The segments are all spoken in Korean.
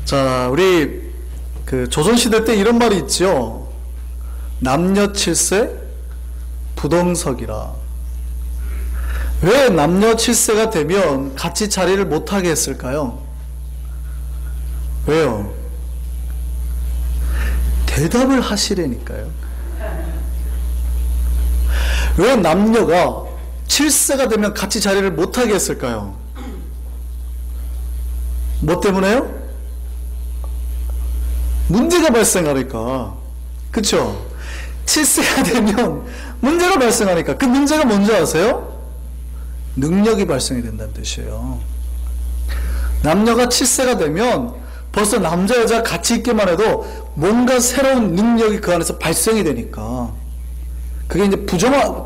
자, 우리 그 조선시대 때 이런 말이 있죠. 남녀 칠세 부동석이라. 왜 남녀 칠세가 되면 같이 자리를 못하게 했을까요? 왜요? 대답을 하시라니까요. 왜 남녀가 칠세가 되면 같이 자리를 못하게 했을까요? 뭐 때문에요? 문제가 발생하니까. 그쵸? 칠세가 되면 문제가 발생하니까. 그 문제가 뭔지 아세요? 능력이 발생이 된다는 뜻이에요. 남녀가 칠세가 되면 벌써 남자 여자 같이 있기만 해도 뭔가 새로운 능력이 그 안에서 발생이 되니까. 그게 이제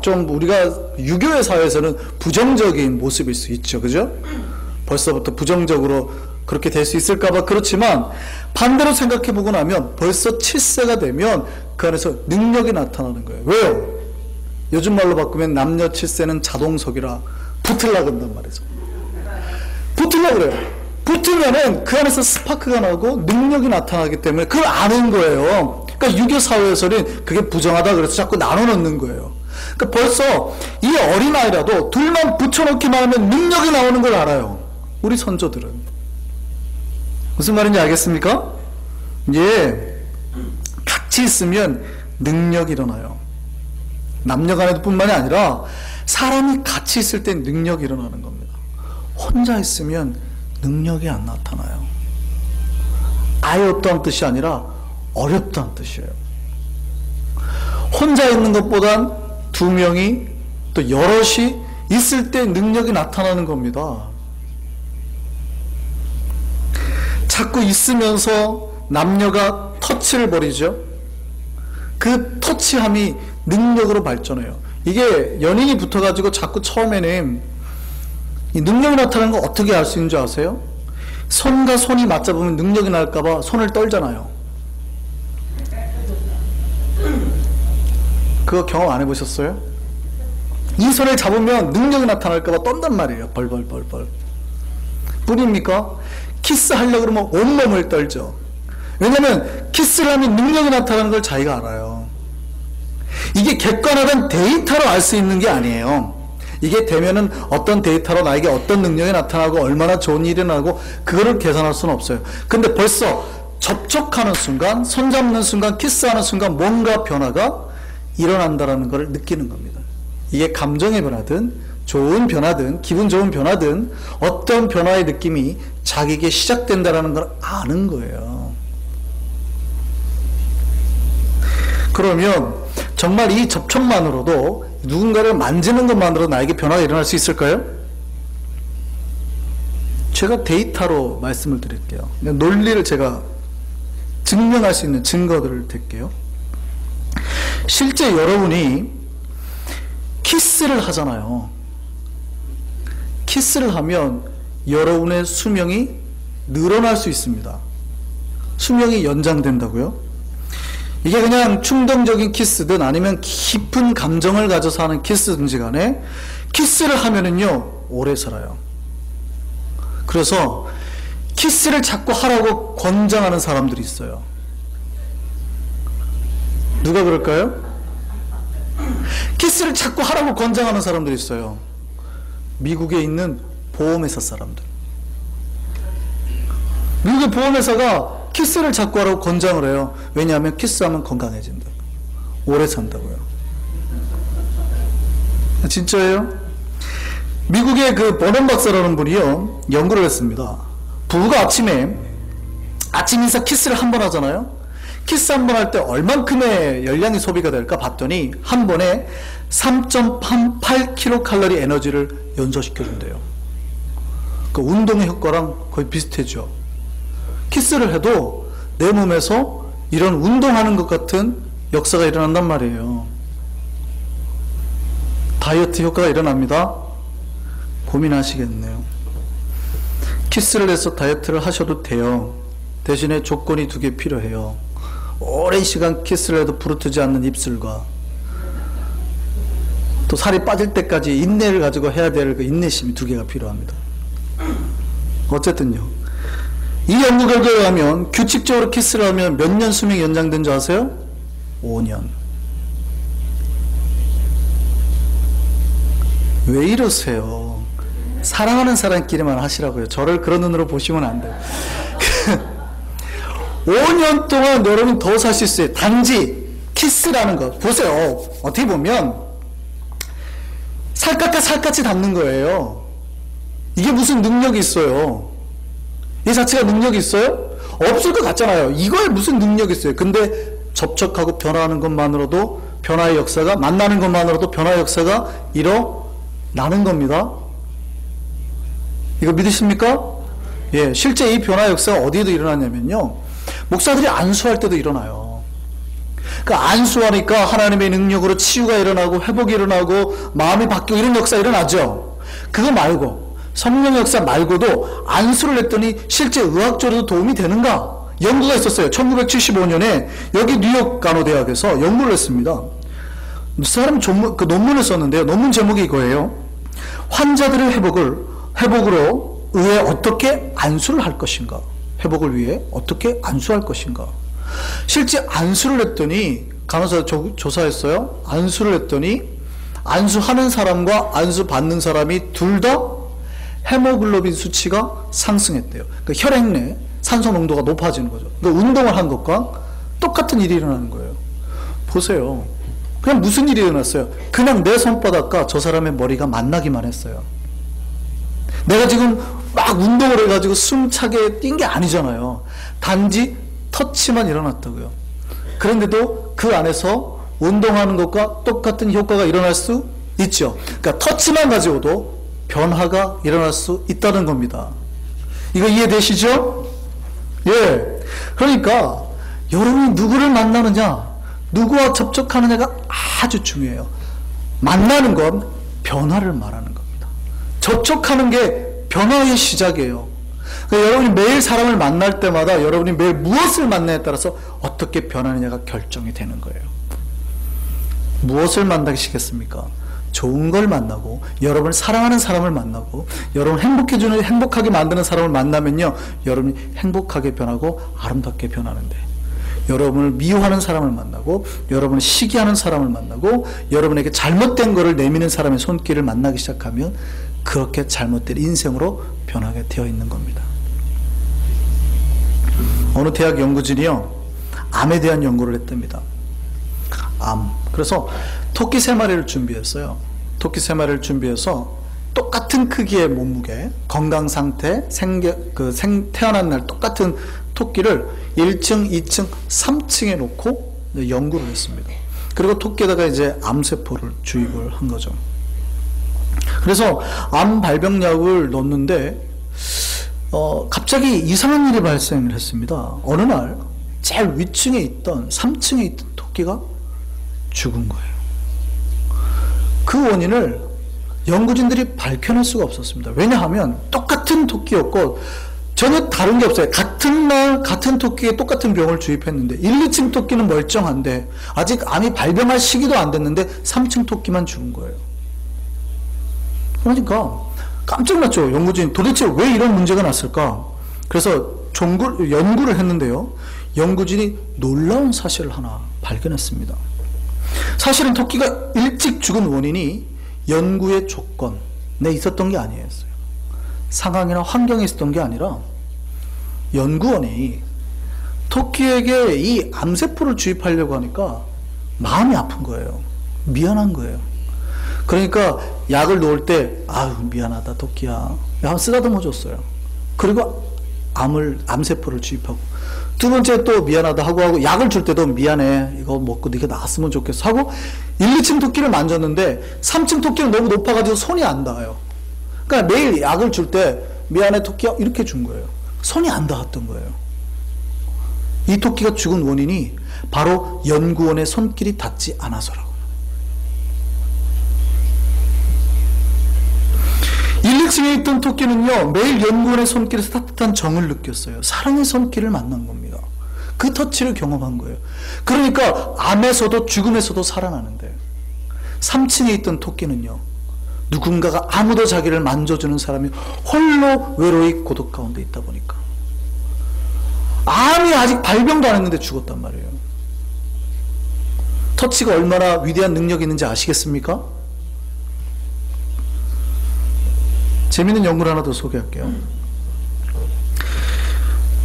좀 우리가 유교의 사회에서는 부정적인 모습일 수 있죠. 그죠? 벌써부터 부정적으로 그렇게 될 수 있을까봐 그렇지만 반대로 생각해보고 나면 벌써 칠세가 되면 그 안에서 능력이 나타나는 거예요. 왜요? 요즘 말로 바꾸면 남녀 칠세는 자동석이라 붙으려고 한단 말이죠. 붙으려고 그래요. 붙으면은 그 안에서 스파크가 나고 능력이 나타나기 때문에 그걸 아는 거예요. 그러니까 유교 사회에서는 그게 부정하다 그래서 자꾸 나눠 놓는 거예요. 그러니까 벌써 이 어린아이라도 둘만 붙여놓기만 하면 능력이 나오는 걸 알아요. 우리 선조들은. 무슨 말인지 알겠습니까? 예, 같이 있으면 능력이 일어나요. 남녀 간에도 뿐만이 아니라 사람이 같이 있을 때 능력이 일어나는 겁니다. 혼자 있으면 능력이 안 나타나요. 아예 없다는 뜻이 아니라 어렵다는 뜻이에요. 혼자 있는 것보단 두 명이 또 여럿이 있을 때 능력이 나타나는 겁니다. 자꾸 있으면서 남녀가 터치를 벌이죠. 그 터치함이 능력으로 발전해요. 이게 연인이 붙어가지고 자꾸 처음에는 이 능력이 나타나는 거 어떻게 알 수 있는 줄 아세요? 손과 손이 맞잡으면 능력이 날까봐 손을 떨잖아요. 그거 경험 안 해보셨어요? 이 손을 잡으면 능력이 나타날까봐 떤단 말이에요. 벌벌벌벌. 뿐입니까? 키스하려고 그러면 온몸을 떨죠. 왜냐면 키스를 하면 능력이 나타나는 걸 자기가 알아요. 이게 객관화된 데이터로 알 수 있는 게 아니에요. 이게 되면은 어떤 데이터로 나에게 어떤 능력이 나타나고 얼마나 좋은 일이 나고 그거를 계산할 수는 없어요. 근데 벌써 접촉하는 순간, 손잡는 순간, 키스하는 순간 뭔가 변화가 일어난다는 걸 느끼는 겁니다. 이게 감정의 변화든 좋은 변화든 기분 좋은 변화든 어떤 변화의 느낌이 자기에게 시작된다는 걸 아는 거예요. 그러면 정말 이 접촉만으로도 누군가를 만지는 것만으로 나에게 변화가 일어날 수 있을까요? 제가 데이터로 말씀을 드릴게요. 논리를 제가 증명할 수 있는 증거들을 드릴게요. 실제 여러분이 키스를 하잖아요. 키스를 하면 여러분의 수명이 늘어날 수 있습니다. 수명이 연장된다고요? 이게 그냥 충동적인 키스든 아니면 깊은 감정을 가져서 하는 키스든지 간에 키스를 하면은요 오래 살아요. 그래서 키스를 자꾸 하라고 권장하는 사람들이 있어요. 누가 그럴까요? 키스를 자꾸 하라고 권장하는 사람들이 있어요. 미국에 있는 보험회사 사람들. 미국의 보험회사가 키스를 자꾸 하라고 권장을 해요. 왜냐하면 키스하면 건강해진다. 오래 산다고요. 진짜예요? 미국의 그 버넌 박사라는 분이요 연구를 했습니다. 부부가 아침에 아침 인사 키스를 한 번 하잖아요. 키스 한 번 할 때 얼만큼의 열량이 소비가 될까 봤더니 한 번에 3.8kcal 에너지를 연소시켜준대요. 그 운동의 효과랑 거의 비슷해져. 키스를 해도 내 몸에서 이런 운동하는 것 같은 역사가 일어난단 말이에요. 다이어트 효과가 일어납니다. 고민하시겠네요. 키스를 해서 다이어트를 하셔도 돼요. 대신에 조건이 2개 필요해요. 오랜 시간 키스를 해도 부르트지 않는 입술과 또 살이 빠질 때까지 인내를 가지고 해야 될 그 인내심이 2개가 필요합니다. 어쨌든요. 이 연구 결과에 의하면 규칙적으로 키스를 하면 몇 년 수명이 연장된 줄 아세요? 5년. 왜 이러세요? 사랑하는 사람끼리만 하시라고요. 저를 그런 눈으로 보시면 안 돼요. 5년 동안 여러분 더 사실 수 있어요. 단지 키스라는 것. 보세요. 어떻게 보면 살갗과 살갗이 닿는 거예요. 이게 무슨 능력이 있어요? 이 자체가 능력이 있어요? 없을 것 같잖아요. 이거에 무슨 능력이 있어요? 근데 접촉하고 변화하는 것만으로도 변화의 역사가, 만나는 것만으로도 변화의 역사가 일어나는 겁니다. 이거 믿으십니까? 예, 실제 이 변화의 역사가 어디에도 일어나냐면요, 목사들이 안수할 때도 일어나요. 그 안수하니까 하나님의 능력으로 치유가 일어나고 회복이 일어나고 마음이 바뀌고 이런 역사 일어나죠. 그거 말고 성령 역사 말고도 안수를 했더니 실제 의학적으로도 도움이 되는가? 연구가 있었어요. 1975년에 여기 뉴욕 간호대학에서 연구를 했습니다. 사람 그 논문을 썼는데요. 논문 제목이 이거예요. 환자들의 회복으로 의해 어떻게 안수를 할 것인가? 회복을 위해 어떻게 안수할 것인가? 실제 안수를 했더니, 간호사 조사했어요. 안수를 했더니 안수하는 사람과 안수 받는 사람이 둘 다 헤모글로빈 수치가 상승했대요. 그러니까 혈액 내 산소 농도가 높아지는 거죠. 그러니까 운동을 한 것과 똑같은 일이 일어나는 거예요. 보세요. 그냥 무슨 일이 일어났어요? 그냥 내 손바닥과 저 사람의 머리가 만나기만 했어요. 내가 지금 막 운동을 해가지고 숨차게 뛴 게 아니잖아요. 단지 터치만 일어났다고요. 그런데도 그 안에서 운동하는 것과 똑같은 효과가 일어날 수 있죠. 그러니까 터치만 가지고도 변화가 일어날 수 있다는 겁니다. 이거 이해되시죠? 예. 그러니까 여러분이 누구를 만나느냐, 누구와 접촉하느냐가 아주 중요해요. 만나는 건 변화를 말하는 겁니다. 접촉하는 게 변화의 시작이에요. 그러니까 여러분이 매일 사람을 만날 때마다 여러분이 매일 무엇을 만나냐에 따라서 어떻게 변하느냐가 결정이 되는 거예요. 무엇을 만나시겠습니까? 좋은 걸 만나고, 여러분을 사랑하는 사람을 만나고, 여러분을 행복하게 만드는 사람을 만나면요, 여러분이 행복하게 변하고 아름답게 변하는데, 여러분을 미워하는 사람을 만나고, 여러분을 시기하는 사람을 만나고, 여러분에게 잘못된 것을 내미는 사람의 손길을 만나기 시작하면 그렇게 잘못된 인생으로 변하게 되어 있는 겁니다. 어느 대학 연구진이요, 암에 대한 연구를 했답니다. 암. 그래서 토끼 3마리를 준비했어요. 토끼 3마리를 준비해서 똑같은 크기의 몸무게, 건강 상태, 태어난 날 똑같은 토끼를 1층, 2층, 3층에 놓고 연구를 했습니다. 그리고 토끼에다가 이제 암세포를 주입을 한 거죠. 그래서 암 발병약을 넣었는데, 갑자기 이상한 일이 발생을 했습니다. 어느 날 제일 위층에 있던 3층에 있던 토끼가 죽은 거예요. 그 원인을 연구진들이 밝혀낼 수가 없었습니다. 왜냐하면 똑같은 토끼였고 전혀 다른 게 없어요. 같은 날 같은 토끼에 똑같은 병을 주입했는데 1, 2층 토끼는 멀쩡한데 아직 암이 발병할 시기도 안 됐는데 3층 토끼만 죽은 거예요. 그러니까 깜짝 놀랐죠. 연구진 도대체 왜 이런 문제가 났을까? 그래서 연구를 했는데요. 연구진이 놀라운 사실을 하나 발견했습니다. 사실은 토끼가 일찍 죽은 원인이 연구의 조건에 있었던 게 아니었어요. 상황이나 환경에 있었던 게 아니라 연구원이 토끼에게 이 암세포를 주입하려고 하니까 마음이 아픈 거예요. 미안한 거예요. 그러니까 약을 놓을 때 아유 미안하다 토끼야 한번 쓰다듬어 줬어요. 그리고 암세포를 주입하고 두 번째 또 미안하다 하고 약을 줄 때도 미안해 이거 먹고 네가 나았으면 좋겠어 하고 1, 2층 토끼를 만졌는데 3층 토끼는 너무 높아가지고 손이 안 닿아요. 그러니까 매일 약을 줄 때 미안해 토끼야 이렇게 준 거예요. 손이 안 닿았던 거예요. 이 토끼가 죽은 원인이 바로 연구원의 손길이 닿지 않아서라고요. 1, 2층에 있던 토끼는요 매일 연구원의 손길에서 따뜻한 정을 느꼈어요. 사랑의 손길을 만난 겁니다. 그 터치를 경험한 거예요. 그러니까 암에서도 죽음에서도 살아나는데 3층에 있던 토끼는요 누군가가 아무도 자기를 만져주는 사람이 홀로 외로이 고독 가운데 있다 보니까 아직 발병도 안 했는데 죽었단 말이에요. 터치가 얼마나 위대한 능력이 있는지 아시겠습니까? 재미있는 연구를 하나 더 소개할게요.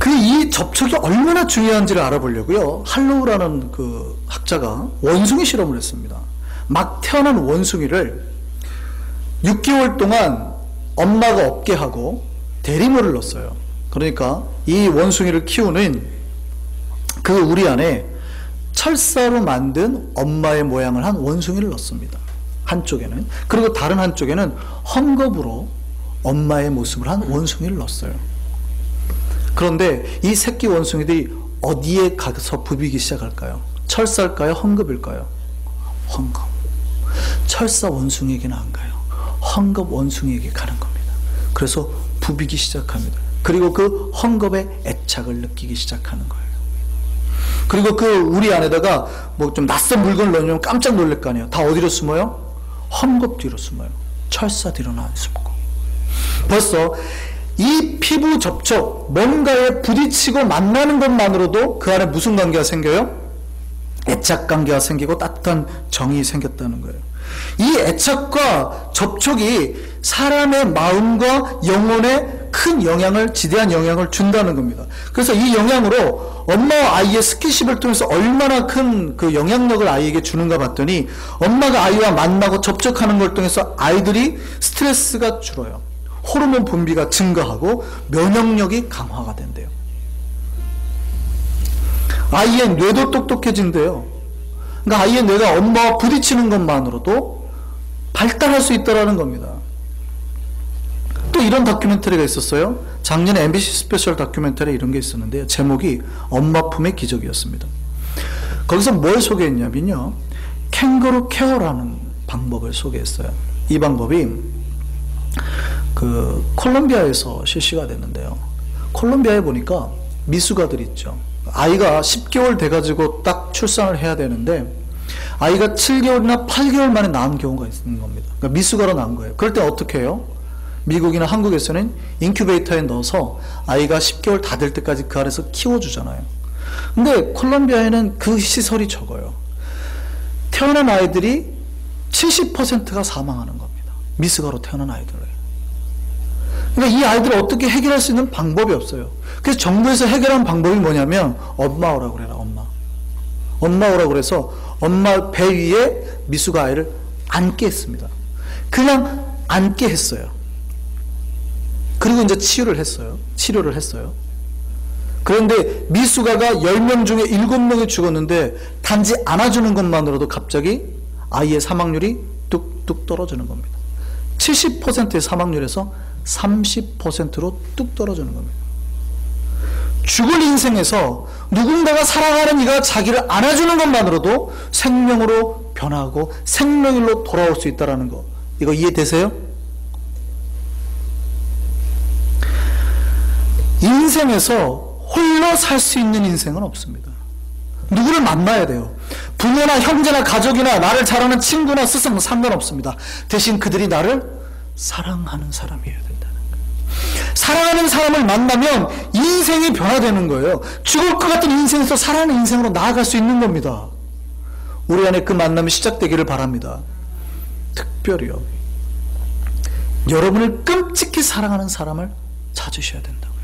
이 접촉이 얼마나 중요한지를 알아보려고요, 할로우라는 그 학자가 원숭이 실험을 했습니다. 막 태어난 원숭이를 6개월 동안 엄마가 없게 하고 대리모를 넣었어요. 그러니까 이 원숭이를 키우는 그 우리 안에 철사로 만든 엄마의 모양을 한 원숭이를 넣습니다. 한쪽에는. 그리고 다른 한쪽에는 헝겊으로 엄마의 모습을 한 원숭이를 넣었어요. 그런데 이 새끼 원숭이들이 어디에 가서 부비기 시작할까요? 철사일까요? 헝겊일까요? 헝겊. 철사 원숭이에게는 안 가요. 헝겊 원숭이에게 가는 겁니다. 그래서 부비기 시작합니다. 그리고 그 헝겊의 애착을 느끼기 시작하는 거예요. 그리고 그 우리 안에다가 뭐 좀 낯선 물건을 넣으면 깜짝 놀랄 거 아니에요. 다 어디로 숨어요? 헝겊 뒤로 숨어요. 철사 뒤로는 안 숨고. 벌써 이 피부 접촉, 뭔가에 부딪히고 만나는 것만으로도 그 안에 무슨 관계가 생겨요? 애착 관계가 생기고 따뜻한 정이 생겼다는 거예요. 이 애착과 접촉이 사람의 마음과 영혼에 큰 영향을, 지대한 영향을 준다는 겁니다. 그래서 이 영향으로 엄마와 아이의 스킨십을 통해서 얼마나 큰 그 영향력을 아이에게 주는가 봤더니, 엄마가 아이와 만나고 접촉하는 걸 통해서 아이들이 스트레스가 줄어요. 호르몬 분비가 증가하고 면역력이 강화가 된대요. 아이의 뇌도 똑똑해진대요. 그러니까 아이의 뇌가 엄마와 부딪히는 것만으로도 발달할 수 있다는 겁니다. 또 이런 다큐멘터리가 있었어요. 작년에 MBC 스페셜 다큐멘터리에 이런 게 있었는데요. 제목이 엄마 품의 기적이었습니다. 거기서 뭘 소개했냐면요, 캥거루 케어라는 방법을 소개했어요. 이 방법이 그 콜롬비아에서 실시가 됐는데요. 콜롬비아에 보니까 미숙아들 있죠. 아이가 10개월 돼가지고 딱 출산을 해야 되는데 아이가 7개월이나 8개월 만에 낳은 경우가 있는 겁니다. 그러니까 미숙아로 낳은 거예요. 그럴 때 어떻게 해요? 미국이나 한국에서는 인큐베이터에 넣어서 아이가 10개월 다 될 때까지 그 안에서 키워주잖아요. 근데 콜롬비아에는 그 시설이 적어요. 태어난 아이들이 70%가 사망하는 겁니다. 미숙아로 태어난 아이들을. 그러니까 이 아이들을 어떻게 해결할 수 있는 방법이 없어요. 그래서 정부에서 해결한 방법이 뭐냐면, 엄마 오라고 그래라, 엄마. 엄마 오라고 그래서 엄마 배 위에 미숙아 아이를 앉게 했습니다. 그냥 앉게 했어요. 그리고 이제 치료를 했어요. 그런데 미숙아가 10명 중에 7명이 죽었는데 단지 안아주는 것만으로도 갑자기 아이의 사망률이 뚝뚝 떨어지는 겁니다. 70%의 사망률에서 30%로 뚝 떨어지는 겁니다. 죽을 인생에서 누군가가 사랑하는 이가 자기를 안아주는 것만으로도 생명으로 변하고 생명일로 돌아올 수 있다는 거, 이거 이해되세요? 인생에서 홀로 살 수 있는 인생은 없습니다. 누구를 만나야 돼요. 부모나 형제나 가족이나 나를 잘 아는 친구나 스승 상관없습니다. 대신 그들이 나를 사랑하는 사람이어야 된다는 거예요. 사랑하는 사람을 만나면 인생이 변화되는 거예요. 죽을 것 같은 인생에서 살아가는 인생으로 나아갈 수 있는 겁니다. 우리 안에 그 만남이 시작되기를 바랍니다. 특별히요, 여러분을 끔찍히 사랑하는 사람을 찾으셔야 된다고요.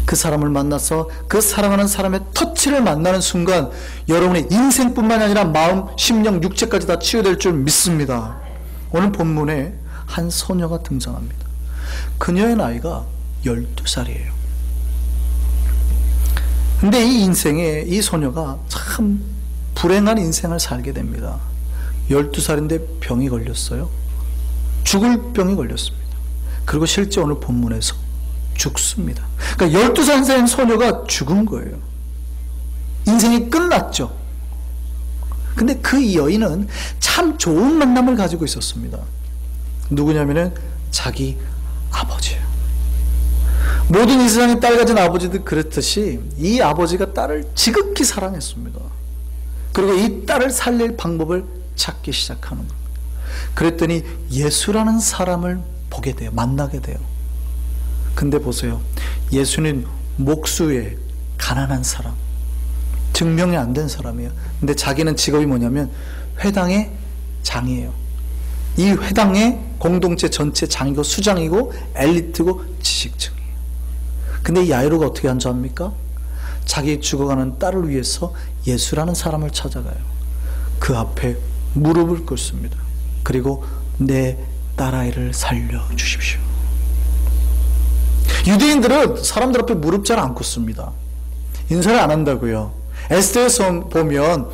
그 사람을 만나서 그 사랑하는 사람의 터치를 만나는 순간 여러분의 인생뿐만 아니라 마음, 심령, 육체까지 다 치유될 줄 믿습니다. 오늘 본문에 한 소녀가 등장합니다. 그녀의 나이가 12살이에요. 근데 이 인생에 이 소녀가 참 불행한 인생을 살게 됩니다. 12살인데 병이 걸렸어요. 죽을 병이 걸렸습니다. 그리고 실제 오늘 본문에서 죽습니다. 그러니까 12살 된 소녀가 죽은 거예요. 인생이 끝났죠. 근데 그 여인은 참 좋은 만남을 가지고 있었습니다. 누구냐면은 자기 아버지예요. 모든 이 세상의 딸 가진 아버지들 그렇듯이 이 아버지가 딸을 지극히 사랑했습니다. 그리고 이 딸을 살릴 방법을 찾기 시작하는 겁니다. 그랬더니 예수라는 사람을 보게 돼요. 만나게 돼요. 근데 보세요. 예수는 목수의 가난한 사람, 증명이 안 된 사람이에요. 근데 자기는 직업이 뭐냐면 회당의 장이에요. 이 회당의 공동체 전체 장이고 수장이고 엘리트고 지식층이에요. 근데 이 야이로가 어떻게 한 줄 압니까? 자기 죽어가는 딸을 위해서 예수라는 사람을 찾아가요. 그 앞에 무릎을 꿇습니다. 그리고 내 딸아이를 살려주십시오. 유대인들은 사람들 앞에 무릎 잘 안 꿇습니다. 인사를 안 한다고요. 에스더에서 보면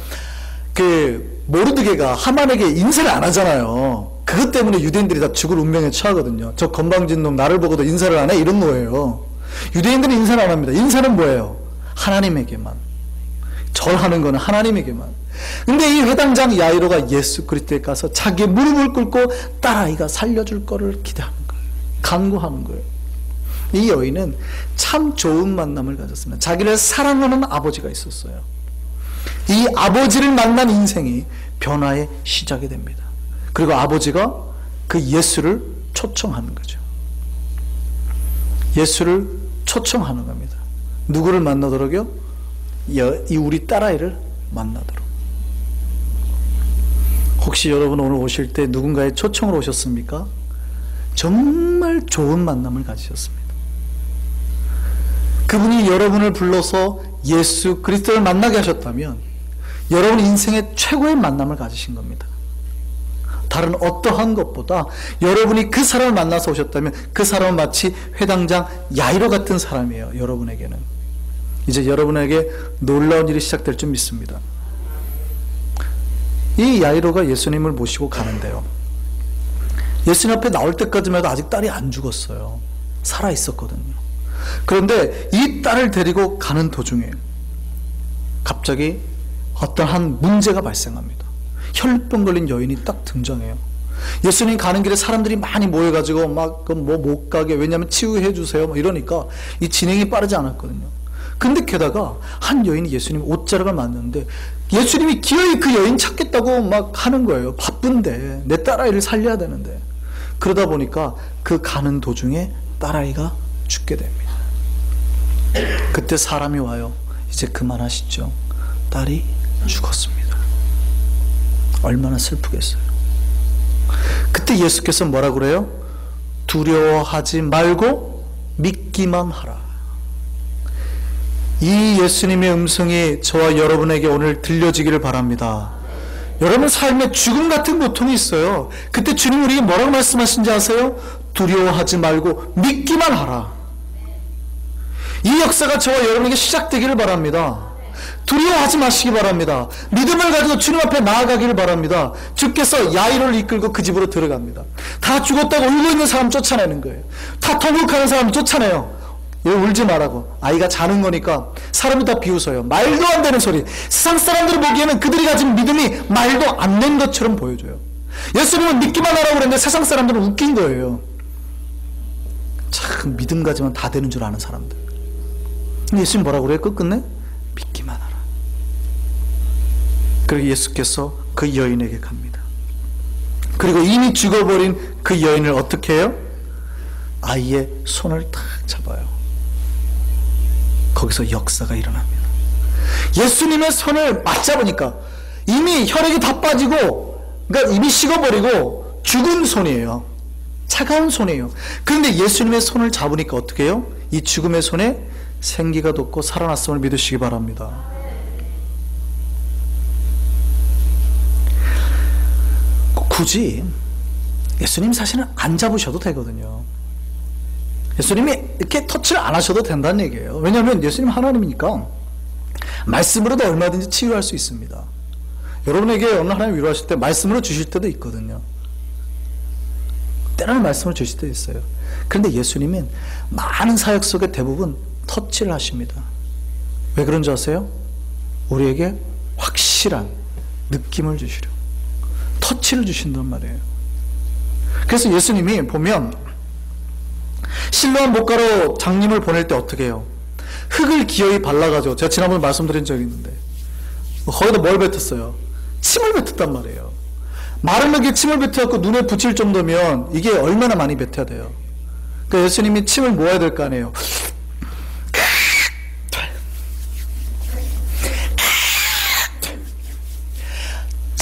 그 모르드게가 하만에게 인사를 안 하잖아요. 그것 때문에 유대인들이 다 죽을 운명에 처하거든요. 저 건방진 놈 나를 보고도 인사를 안 해? 이런 거예요. 유대인들은 인사를 안 합니다. 인사는 뭐예요? 하나님에게만. 절하는 거는 하나님에게만. 근데 이 회당장 야이로가 예수 그리스도에 가서 자기의 무릎을 꿇고 딸아이가 살려줄 거를 기대하는 거예요. 간구하는 거예요. 이 여인은 참 좋은 만남을 가졌습니다. 자기를 사랑하는 아버지가 있었어요. 이 아버지를 만난 인생이 변화의 시작이 됩니다. 그리고 아버지가 그 예수를 초청하는 거죠. 예수를 초청하는 겁니다. 누구를 만나도록요? 이 우리 딸아이를 만나도록. 혹시 여러분 오늘 오실 때 누군가의 초청으로 오셨습니까? 정말 좋은 만남을 가지셨습니다. 그분이 여러분을 불러서 예수 그리스도를 만나게 하셨다면 여러분 인생의 최고의 만남을 가지신 겁니다. 다른 어떠한 것보다 여러분이 그 사람을 만나서 오셨다면 그 사람은 마치 회당장 야이로 같은 사람이에요. 여러분에게는. 이제 여러분에게 놀라운 일이 시작될 줄 믿습니다. 이 야이로가 예수님을 모시고 가는데요. 예수님 앞에 나올 때까지만 해도 아직 딸이 안 죽었어요. 살아 있었거든요. 그런데 이 딸을 데리고 가는 도중에 갑자기 어떠한 문제가 발생합니다. 혈병 걸린 여인이 딱 등장해요. 예수님 가는 길에 사람들이 많이 모여가지고 막 못 가게, 왜냐하면 치유해 주세요 이러니까 이 진행이 빠르지 않았거든요. 근데 게다가 한 여인이 예수님 옷자락을 만났는데 예수님이 기어이 그 여인 찾겠다고 막 하는 거예요. 바쁜데 내 딸아이를 살려야 되는데. 그러다 보니까 그 가는 도중에 딸아이가 죽게 됩니다. 그때 사람이 와요. 이제 그만하시죠. 딸이 죽었습니다. 얼마나 슬프겠어요. 그때 예수께서 뭐라고 그래요? 두려워하지 말고 믿기만 하라. 이 예수님의 음성이 저와 여러분에게 오늘 들려지기를 바랍니다. 여러분 삶에 죽음 같은 고통이 있어요. 그때 주님 우리에게 뭐라고 말씀하신지 아세요? 두려워하지 말고 믿기만 하라. 이 역사가 저와 여러분에게 시작되기를 바랍니다. 두려워하지 마시기 바랍니다. 믿음을 가지고 주님 앞에 나아가기를 바랍니다. 주께서 야이로를 이끌고 그 집으로 들어갑니다. 다 죽었다고 울고 있는 사람 쫓아내는 거예요. 다 통곡하는 사람 쫓아내요. 왜 울지 말라고. 아이가 자는 거니까 사람이 다 비웃어요. 말도 안 되는 소리. 세상 사람들이 보기에는 그들이 가진 믿음이 말도 안 되는 것처럼 보여줘요. 예수님은 믿기만 하라고 그랬는데 세상 사람들은 웃긴 거예요. 참 믿음 가지면 다 되는 줄 아는 사람들. 근데 예수님 뭐라고 그래요? 끝끝내? 믿기만 하라. 그리고 예수께서 그 여인에게 갑니다. 그리고 이미 죽어버린 그 여인을 어떻게 해요? 아이의 손을 탁 잡아요. 거기서 역사가 일어납니다. 예수님의 손을 맞잡으니까 이미 혈액이 다 빠지고, 그러니까 이미 식어버리고 죽은 손이에요. 차가운 손이에요. 그런데 예수님의 손을 잡으니까 어떻게 해요? 이 죽음의 손에 생기가 돋고 살아났음을 믿으시기 바랍니다. 굳이 예수님 사실은 안 잡으셔도 되거든요. 예수님이 이렇게 터치를 안 하셔도 된다는 얘기예요. 왜냐하면 예수님 하나님이니까 말씀으로도 얼마든지 치유할 수 있습니다. 여러분에게 어느 하나님 위로하실 때 말씀으로 주실 때도 있거든요. 때로는 말씀을 주실 때도 있어요. 그런데 예수님은 많은 사역 속에 대부분 터치를 하십니다. 왜 그런지 아세요? 우리에게 확실한 느낌을 주시려 터치를 주신단 말이에요. 그래서 예수님이 보면 실로암 목가로 장님을 보낼 때 어떻게 해요? 흙을 기어이 발라가지고, 제가 지난번에 말씀드린 적이 있는데 거기다 뭘 뱉었어요? 침을 뱉었단 말이에요. 마른 흙에 침을 뱉어갖고 눈에 붙일 정도면 이게 얼마나 많이 뱉어야 돼요? 그러니까 예수님이 침을 모아야 될 거 아니에요.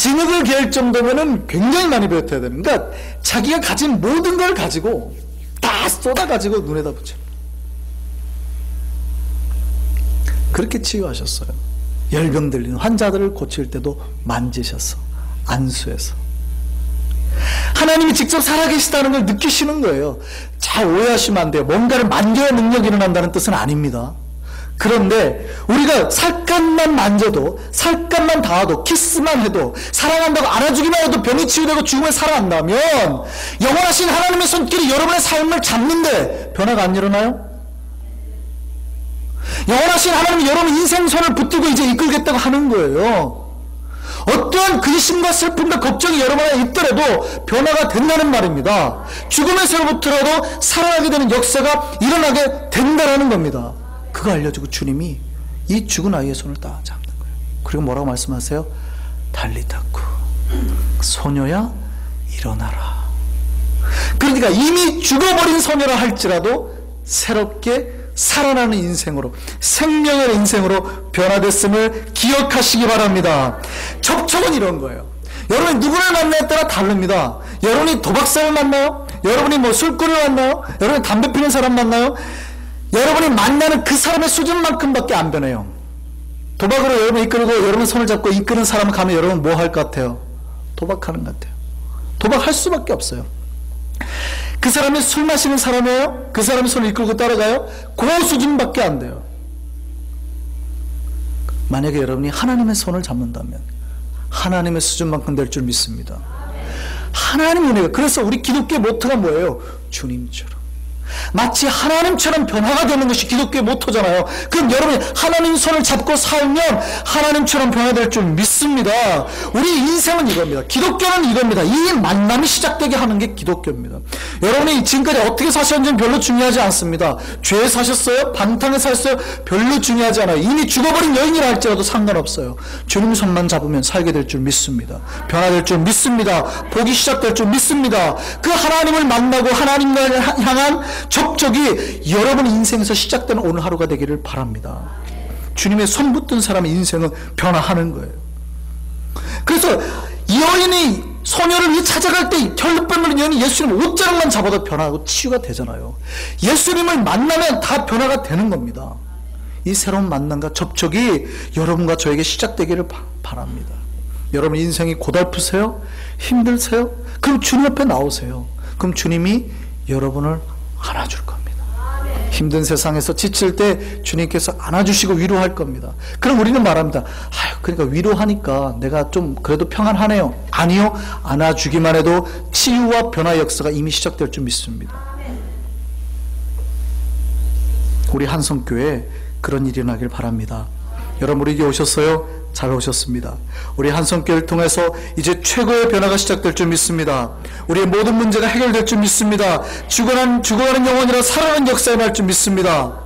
진흙을 개할 정도면은 굉장히 많이 배웠어야 되는. 그러니까 자기가 가진 모든 걸 가지고 다 쏟아가지고 눈에다 붙여. 그렇게 치유하셨어요. 열병 들리는 환자들을 고칠 때도 만지셔서, 안수해서. 하나님이 직접 살아계시다는 걸 느끼시는 거예요. 잘 오해하시면 안 돼요. 뭔가를 만져야 능력이 일어난다는 뜻은 아닙니다. 그런데 우리가 살갗만 만져도, 살갗만 닿아도, 키스만 해도, 사랑한다고 안아주기만 해도 병이 치유되고 죽음에 살아난다면 영원하신 하나님의 손길이 여러분의 삶을 잡는데 변화가 안 일어나요? 영원하신 하나님이 여러분 인생 손을 붙들고 이제 이끌겠다고 하는 거예요. 어떠한 근심과 슬픔과 걱정이 여러분 안에 있더라도 변화가 된다는 말입니다. 죽음에서부터라도 살아나게 되는 역사가 일어나게 된다는 겁니다. 그거 알려주고 주님이 이 죽은 아이의 손을 딱 잡는 거예요. 그리고 뭐라고 말씀하세요? 달리타쿠, 소녀야 일어나라. 그러니까 이미 죽어버린 소녀라 할지라도 새롭게 살아나는 인생으로, 생명의 인생으로 변화됐음을 기억하시기 바랍니다. 접촉은 이런 거예요. 여러분이 누구를 만나에 따라 다릅니다. 여러분이 도박사를 만나요? 여러분이 뭐 술꾼을 만나요? 여러분이 담배 피는 사람 만나요? 여러분이 만나는 그 사람의 수준만큼밖에 안 변해요. 도박으로 여러분 이끌고 여러분 손을 잡고 이끄는 사람 가면 여러분 뭐 할 것 같아요? 도박하는 것 같아요. 도박할 수밖에 없어요. 그 사람이 술 마시는 사람이에요? 그 사람이 손을 이끌고 따라가요? 그 수준밖에 안 돼요. 만약에 여러분이 하나님의 손을 잡는다면 하나님의 수준만큼 될 줄 믿습니다. 하나님의 은혜가. 그래서 우리 기독교의 모토가 뭐예요? 주님처럼. 마치 하나님처럼 변화가 되는 것이 기독교의 모토잖아요. 그럼 여러분이 하나님 손을 잡고 살면 하나님처럼 변화될 줄 믿습니다. 우리 인생은 이겁니다. 기독교는 이겁니다. 이 만남이 시작되게 하는 게 기독교입니다. 여러분이 지금까지 어떻게 사셨는지는 별로 중요하지 않습니다. 죄에 사셨어요? 방탕에 사셨어요? 별로 중요하지 않아요. 이미 죽어버린 여인이라 할지라도 상관없어요. 주님 손만 잡으면 살게 될 줄 믿습니다. 변화될 줄 믿습니다. 복이 시작될 줄 믿습니다. 그 하나님을 만나고 하나님과 향한 접촉이 여러분 인생에서 시작되는 오늘 하루가 되기를 바랍니다. 주님의 손 붙든 사람의 인생은 변화하는 거예요. 그래서 이 여인이 소녀를 찾아갈 때 혈루병 걸린 여인이 예수님 옷자락만 잡아도 변화하고 치유가 되잖아요. 예수님을 만나면 다 변화가 되는 겁니다. 이 새로운 만남과 접촉이 여러분과 저에게 시작되기를 바랍니다. 여러분 인생이 고달프세요? 힘드세요? 그럼 주님 앞에 나오세요. 그럼 주님이 여러분을 안아줄 겁니다. 힘든 세상에서 지칠 때 주님께서 안아주시고 위로할 겁니다. 그럼 우리는 말합니다. 아유, 그러니까 위로하니까 내가 좀 그래도 평안하네요. 아니요, 안아주기만 해도 치유와 변화 역사가 이미 시작될 줄 믿습니다. 우리 한성교회에 그런 일이 일어나길 바랍니다. 여러분 우리 에게 오셨어요? 잘 오셨습니다. 우리 한성교회를 통해서 이제 최고의 변화가 시작될 줄 믿습니다. 우리의 모든 문제가 해결될 줄 믿습니다. 죽어가는 영혼이라 살아나는 역사에 날 줄 믿습니다.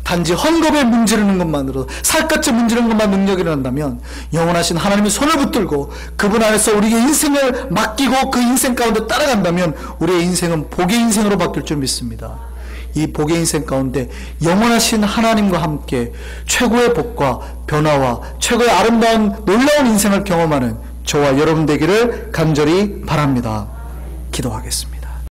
단지 헝겊에 문지르는 것만으로, 살갗에 문지르는 것만 능력이 일어난다면 영원하신 하나님의 손을 붙들고 그분 안에서 우리의 인생을 맡기고 그 인생 가운데 따라간다면 우리의 인생은 복의 인생으로 바뀔 줄 믿습니다. 이 복의 인생 가운데 영원하신 하나님과 함께 최고의 복과 변화와 최고의 아름다운 놀라운 인생을 경험하는 저와 여러분 되기를 간절히 바랍니다. 기도하겠습니다.